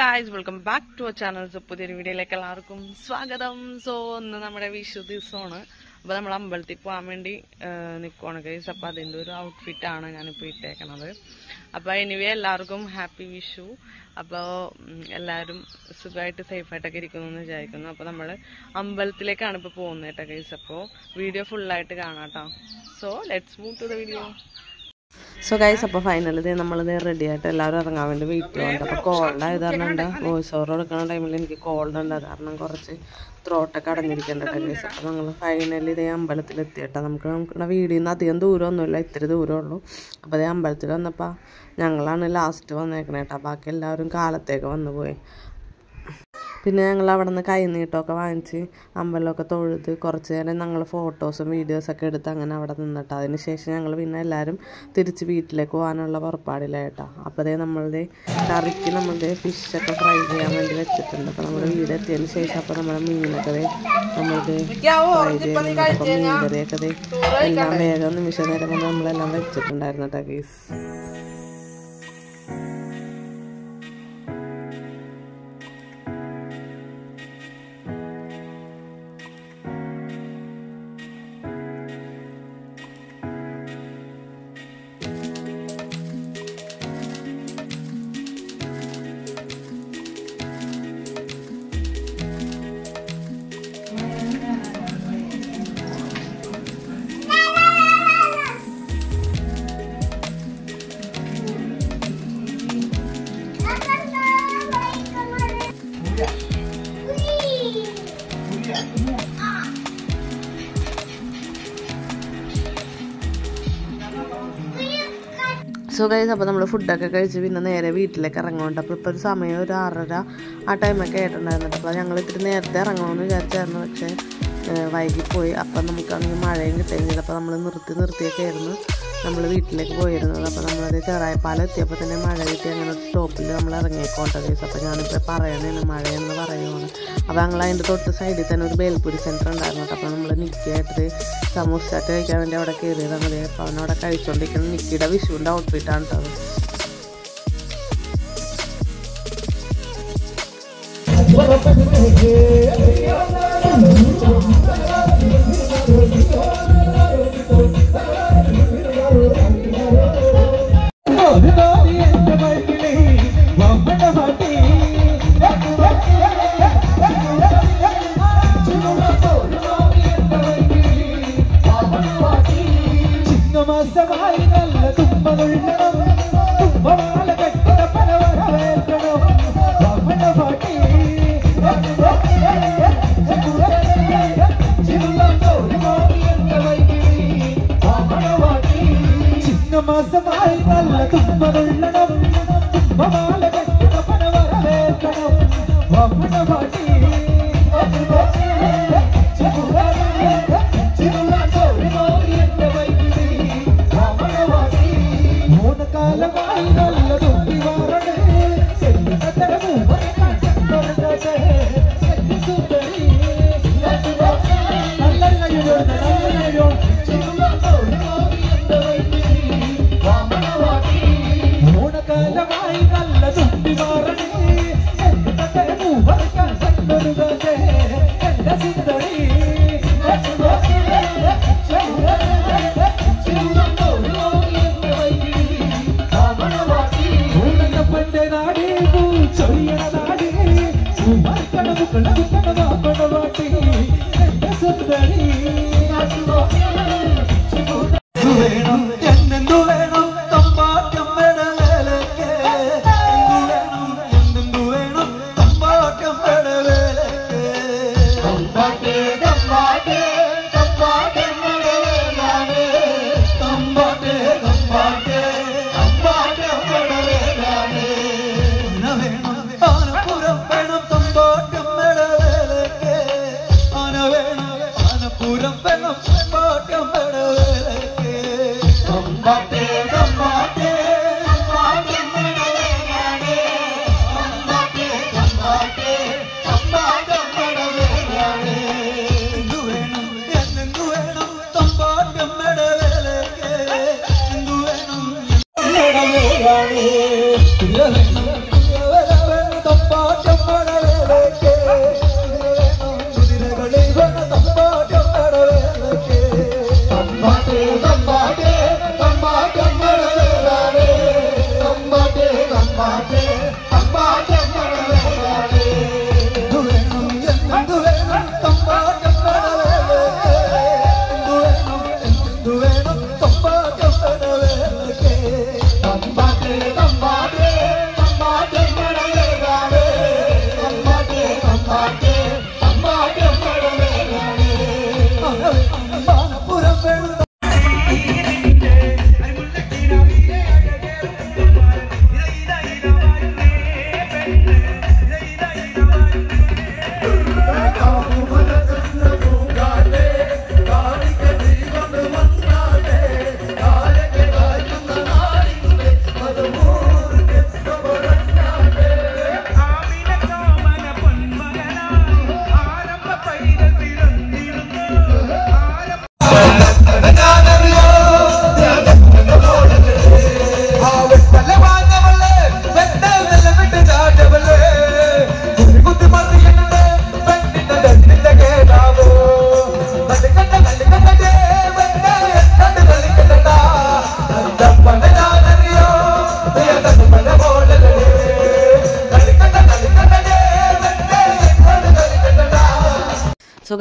guys, welcome back to our channel. So പുതിയൊരു വീഡിയോയിലേക്ക് എല്ലാവർക്കും സ്വാഗതം. സോ ഇന്ന് നമ്മുടെ വിഷു ദിവസമാണ്. അപ്പോൾ നമ്മൾ അമ്പലത്തിൽ പോകാൻ വേണ്ടി നിൽക്കുവാണ് ഗൈസ്. അപ്പോൾ അതിൻ്റെ ഒരു ഔട്ട്ഫിറ്റ് ആണ് ഞാനിപ്പോൾ ഇട്ടേക്കണത്. അപ്പോൾ എനിവേ എല്ലാവർക്കും ഹാപ്പി വിഷു. അപ്പോൾ എല്ലാവരും സുഖമായിട്ട് സേഫായിട്ടൊക്കെ ഇരിക്കുന്നു എന്ന് വിചാരിക്കുന്നു. അപ്പോൾ നമ്മൾ അമ്പലത്തിലേക്കാണ് ഇപ്പോൾ പോകുന്നത് കേട്ടോ ഗൈസ്. അപ്പോൾ വീഡിയോ ഫുള്ളായിട്ട് കാണാം കേട്ടോ. So let's move to the video. So guys, അപ്പോൾ ഫൈനലി നമ്മളിത് റെഡി ആയിട്ട് എല്ലാവരും ഇറങ്ങാൻ വേണ്ടി വെയിറ്റ് ചെയ്യുന്നുണ്ട്. അപ്പോൾ കോൾഡ് ആയത് കാരണം ഉണ്ട്, വോയിസ് ഓവർ കൊടുക്കുന്ന ടൈമിൽ എനിക്ക് കോൾഡ് ഉണ്ട്, അത് കാരണം കുറച്ച് ത്രോട്ടൊക്കെ അടഞ്ഞിരിക്കേണ്ട ഗൈസ്. അപ്പോൾ ഞങ്ങൾ ഫൈനലി ഇതേ അമ്പലത്തിലെത്തിയിട്ടോ. നമുക്ക് വീടിൽ നിന്ന് അധികം ദൂരമൊന്നുമില്ല, ഇത്തിരി ദൂരമേ ഉള്ളൂ. അപ്പോൾ അതേ അമ്പലത്തിൽ വന്നപ്പോൾ ഞങ്ങളാണ് ലാസ്റ്റ് വന്നേക്കണേ കേട്ടോ. ബാക്കി എല്ലാവരും കാലത്തേക്ക് വന്നു പോയി. പിന്നെ ഞങ്ങൾ അവിടെ നിന്ന് കൈ നീട്ടമൊക്കെ വാങ്ങിച്ച് അമ്പലമൊക്കെ തൊഴുത് കുറച്ച് നേരം ഞങ്ങൾ ഫോട്ടോസും വീഡിയോസൊക്കെ എടുത്ത് അങ്ങനെ അവിടെ നിന്നിട്ട് അതിന് ശേഷം ഞങ്ങൾ പിന്നെ എല്ലാവരും തിരിച്ച് വീട്ടിലേക്ക് പോകാനുള്ള പുറപ്പാടിലായിട്ടാ. അപ്പോൾ അതേ നമ്മളുടെ കറിക്ക് നമ്മളുടെ ഫിഷൊക്കെ ഫ്രൈ ചെയ്യാൻ വേണ്ടി വെച്ചിട്ടുണ്ട്. അപ്പോൾ നമ്മുടെ വീട് എത്തിയതിന് ശേഷം അപ്പോൾ നമ്മുടെ മീനൊക്കെ നമ്മൾക്ക് ഫ്രൈ ചെയ്യുന്നുണ്ട്. അപ്പോൾ മീൻകറിയൊക്കെ എല്ലാം വേഗം നിമിഷ നേരം കൊണ്ട് നമ്മളെല്ലാം വെച്ചിട്ടുണ്ടായിരുന്നു കേട്ടോ ഗീസ്. സോ ഗൈസ്, അപ്പോൾ നമ്മൾ ഫുഡൊക്കെ കഴിച്ച് പിന്നെ നേരെ വീട്ടിലേക്ക് ഇറങ്ങുന്നുണ്ട്. അപ്പോൾ ഇപ്പോൾ ഒരു സമയം ഒരു 6:30 ആ ടൈമൊക്കെ ആയിട്ടുണ്ടായിരുന്നുണ്ട്. അപ്പോൾ ഞങ്ങൾ ഇത്തിരി നേരത്തെ ഇറങ്ങണമെന്ന് വിചാരിച്ചായിരുന്നു, പക്ഷേ വൈകിപ്പോയി. അപ്പം നമുക്കാണെങ്കിൽ മഴയും കിട്ടുകയും ചെയ്തു. അപ്പോൾ നമ്മൾ നിർത്തിയൊക്കെ ആയിരുന്നു നമ്മൾ വീട്ടിലേക്ക് പോയിരുന്നത്. അപ്പോൾ നമ്മളത് ചെറായപ്പാലം എത്തിയപ്പോൾ തന്നെ മഴ കിട്ടി. അങ്ങനെ ഒരു സ്റ്റോപ്പിൽ നമ്മൾ ഇറങ്ങിയേക്കോട്ടെ ഗൈസ്. അപ്പോൾ ഞാനിപ്പോൾ പറയണേന് മഴയെന്ന് പറയുവാണ്. അപ്പോൾ ഞങ്ങൾ അതിൻ്റെ തൊട്ട് സൈഡിൽ തന്നെ ഒരു ബേൽപൂരി സെൻറ്റർ ഉണ്ടായിരുന്നു. അപ്പോൾ നമ്മൾ നിക്കിയായിട്ട് സമൂസയൊക്കെ കഴിക്കാൻ വേണ്ടി അവിടെ കയറിയതാണ്. അപ്പോൾ അവനവിടെ കഴിച്ചുകൊണ്ടിരിക്കുന്നത് നിക്കിയുടെ വിഷുവിൻ്റെ ഔട്ട്ഫിറ്റാണ് കേട്ടോ.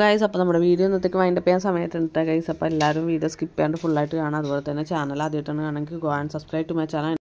ഗൈസ്, അപ്പോൾ നമ്മുടെ വീഡിയോ ഇന്നത്തേക്ക് വൈൻഡപ്പ് ചെയ്യാൻ സമയത്തുണ്ട് ഗൈസ്. അപ്പോൾ എല്ലാവരും വീഡിയോ സ്കിപ്പ് ചെയ്യാണ്ട് ഫുള്ളായിട്ട് കാണാം. അതുപോലെ തന്നെ ചാനൽ ആദ്യമായിട്ടാണ് കാണണമെങ്കിൽ go and subscribe to my channel.